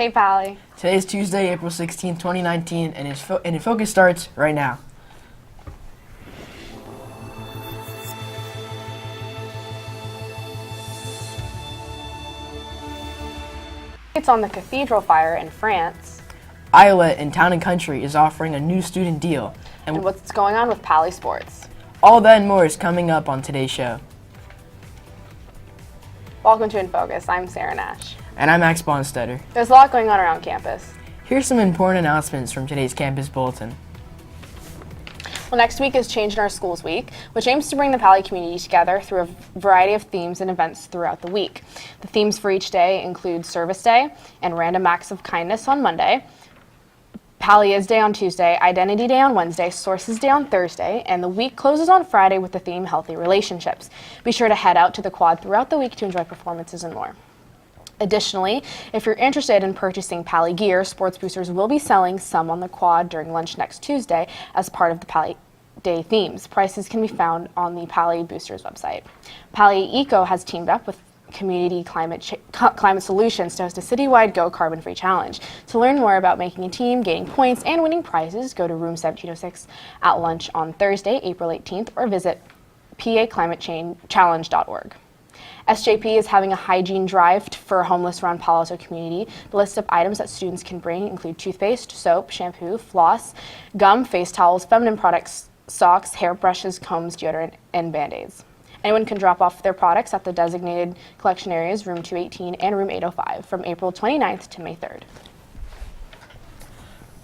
Hey, Pally. Today is Tuesday, April 16th, 2019, and InFocus starts right now. It's on the cathedral fire in France. Islet in Town & Country is offering a new student deal. And what's going on with Pally Sports. All that and more is coming up on today's show. Welcome to InFocus. I'm Sarah Nash. And I'm Max Bonstetter. There's a lot going on around campus. Here's some important announcements from today's campus bulletin. Well, next week is Change in Our Schools Week, which aims to bring the Pally community together through a variety of themes and events throughout the week. The themes for each day include Service Day and Random Acts of Kindness on Monday, Pally Is Day on Tuesday, Identity Day on Wednesday, Sources Day on Thursday, and the week closes on Friday with the theme Healthy Relationships. Be sure to head out to the quad throughout the week to enjoy performances and more. Additionally, if you're interested in purchasing Pally gear, Sports Boosters will be selling some on the quad during lunch next Tuesday as part of the Pally Day themes. Prices can be found on the Pally Boosters website. Pally Eco has teamed up with Community Climate Solutions to host a citywide Go Carbon Free Challenge. To learn more about making a team, gaining points, and winning prizes, go to room 1706 at lunch on Thursday, April 18th, or visit paclimatechallenge.org. SJP is having a hygiene drive for homeless around Palo Alto community. The list of items that students can bring include toothpaste, soap, shampoo, floss, gum, face towels, feminine products, socks, hairbrushes, combs, deodorant, and Band-Aids. Anyone can drop off their products at the designated collection areas, room 218 and room 805, from April 29th to May 3rd.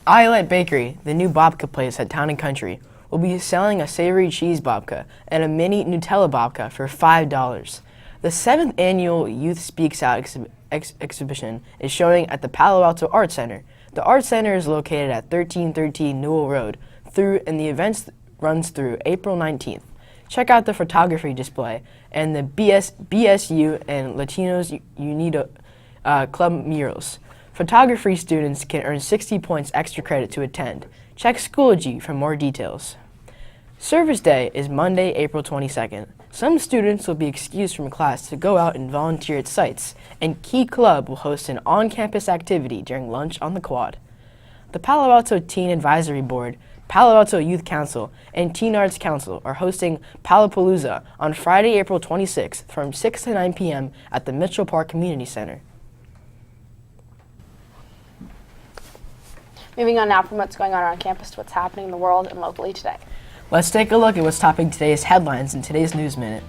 Islet Bakery, the new babka place at Town & Country, will be selling a savory cheese babka and a mini Nutella babka for $5. The 7th annual Youth Speaks Out exhibition is showing at the Palo Alto Art Center. The Art Center is located at 1313 Newell Road, and the event runs through April 19th. Check out the photography display and the BSU and Latinos Unido Club murals. Photography students can earn 60 points extra credit to attend. Check Schoology for more details. Service Day is Monday, April 22nd. Some students will be excused from class to go out and volunteer at sites, and Key Club will host an on-campus activity during lunch on the quad. The Palo Alto Teen Advisory Board, Palo Alto Youth Council, and Teen Arts Council are hosting Palapalooza on Friday, April 26th from 6 to 9 p.m. at the Mitchell Park Community Center. Moving on now from what's going on around campus to what's happening in the world and locally today. Let's take a look at what's topping today's headlines in today's News Minute.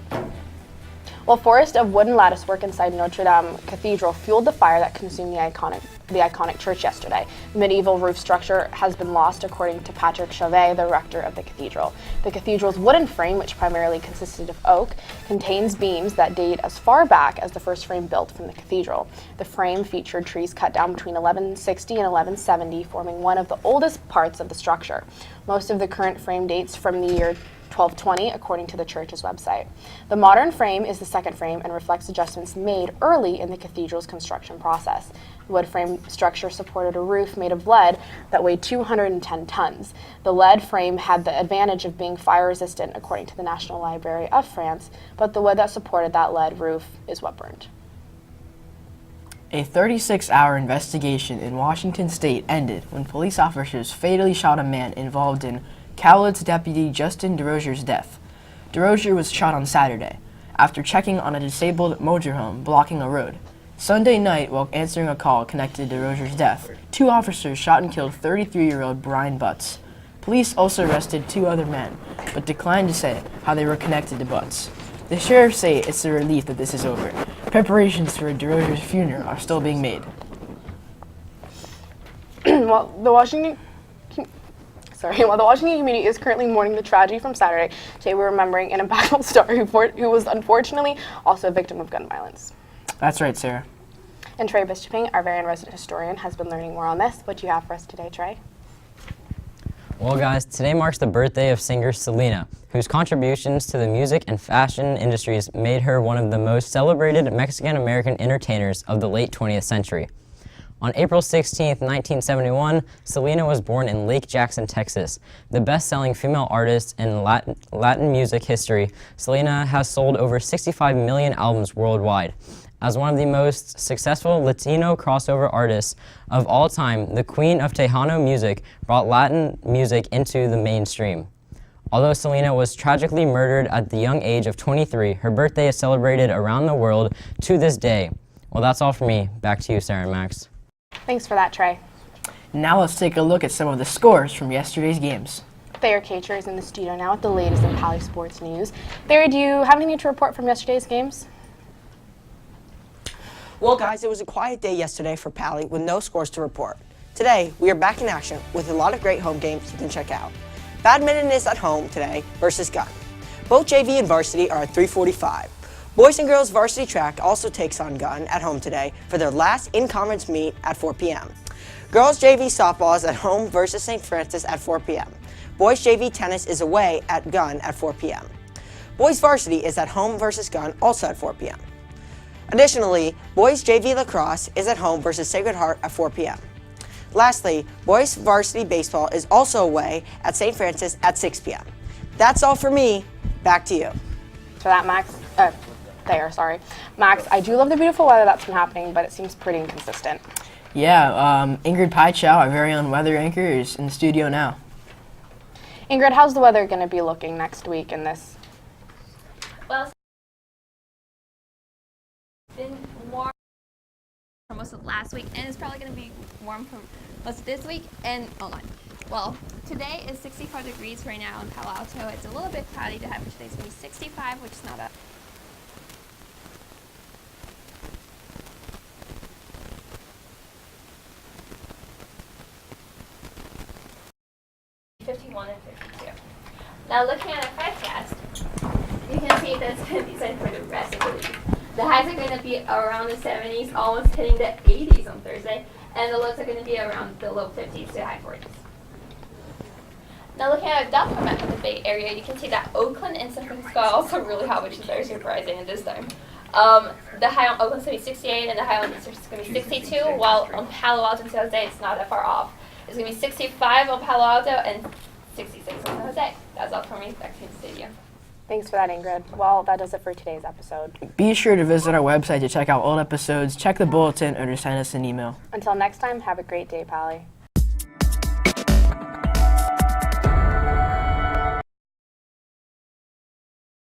Well, a forest of wooden latticework inside Notre Dame Cathedral fueled the fire that consumed the iconic church yesterday. The medieval roof structure has been lost, according to Patrick Chauvet, the rector of the cathedral. The cathedral's wooden frame, which primarily consisted of oak, contains beams that date as far back as the first frame built from the cathedral. The frame featured trees cut down between 1160 and 1170, forming one of the oldest parts of the structure. Most of the current frame dates from the year 1220, according to the church's website. The modern frame is the second frame and reflects adjustments made early in the cathedral's construction process. The wood frame structure supported a roof made of lead that weighed 210 tons. The lead frame had the advantage of being fire resistant, according to the National Library of France, but the wood that supported that lead roof is what burned. A 36-hour investigation in Washington state ended when police officers fatally shot a man involved in Cowlitz deputy Justin DeRozier's death. DeRozier was shot on Saturday after checking on a disabled motorhome blocking a road. Sunday night, while answering a call connected to DeRozier's death, 2 officers shot and killed 33-year-old Brian Butts. Police also arrested 2 other men, but declined to say how they were connected to Butts. The sheriffs say it's a relief that this is over. Preparations for DeRozier's funeral are still being made. While the Washington community is currently mourning the tragedy from Saturday, today we're remembering an impactful star who was unfortunately also a victim of gun violence. That's right, Sarah. And Trey Bischoping, our very own resident historian, has been learning more on this. What do you have for us today, Trey? Well, guys, today marks the birthday of singer Selena, whose contributions to the music and fashion industries made her one of the most celebrated Mexican-American entertainers of the late 20th century. On April 16, 1971, Selena was born in Lake Jackson, Texas. The best-selling female artist in Latin music history, Selena has sold over 65 million albums worldwide. As one of the most successful Latino crossover artists of all time, the queen of Tejano music brought Latin music into the mainstream. Although Selena was tragically murdered at the young age of 23, her birthday is celebrated around the world to this day. Well, that's all for me. Back to you, Sarah and Max. Thanks for that, Trey. Now let's take a look at some of the scores from yesterday's games. Thayer Kacher is in the studio now with the latest in Pally sports news. Thayer, do you have anything to report from yesterday's games? Well, guys, it was a quiet day yesterday for Pally with no scores to report. Today, we are back in action with a lot of great home games you can check out. Badminton is at home today versus Gun. Both JV and varsity are at 3:45. Boys and girls varsity track also takes on Gun at home today for their last in-conference meet at 4 p.m. Girls JV softball is at home versus St. Francis at 4 p.m. Boys JV tennis is away at Gun at 4 p.m. Boys varsity is at home versus Gun also at 4 p.m. Additionally, boys JV lacrosse is at home versus Sacred Heart at 4 p.m. Lastly, boys varsity baseball is also away at St. Francis at 6 p.m. That's all for me. Back to you. For that, Thayer, sorry. Max, I do love the beautiful weather that's been happening, but it seems pretty inconsistent. Yeah, Ingrid Paichow, our very own weather anchor, is in the studio now. Ingrid, how's the weather going to be looking next week in this? Well, it's been warm for most of last week, and it's probably going to be warm for most of this week. And hold on. Well, today is 64 degrees right now in Palo Alto. It's a little bit cloudy. The high for today is going to be 65, which is not a 51 and 52. Now looking at the forecast, you can see that it's going to be set for the rest of the week. The highs are going to be around the 70s, almost hitting the 80s on Thursday, and the lows are going to be around the low 50s to high 40s. Now looking at a Doppler map of the Bay Area, you can see that Oakland and San Francisco are also really hot, which is very surprising at this time. The high on Oakland's going to be 68, and the high on San Francisco is going to be 62, while on Palo Alto and San Jose, it's not that far off. It's going to be 65 on Palo Alto and 66 on San Jose. That's all for me. Back to the studio. Thanks for that, Ingrid. Well, that does it for today's episode. Be sure to visit our website to check out old episodes, check the bulletin, or to send us an email. Until next time, have a great day, Pally.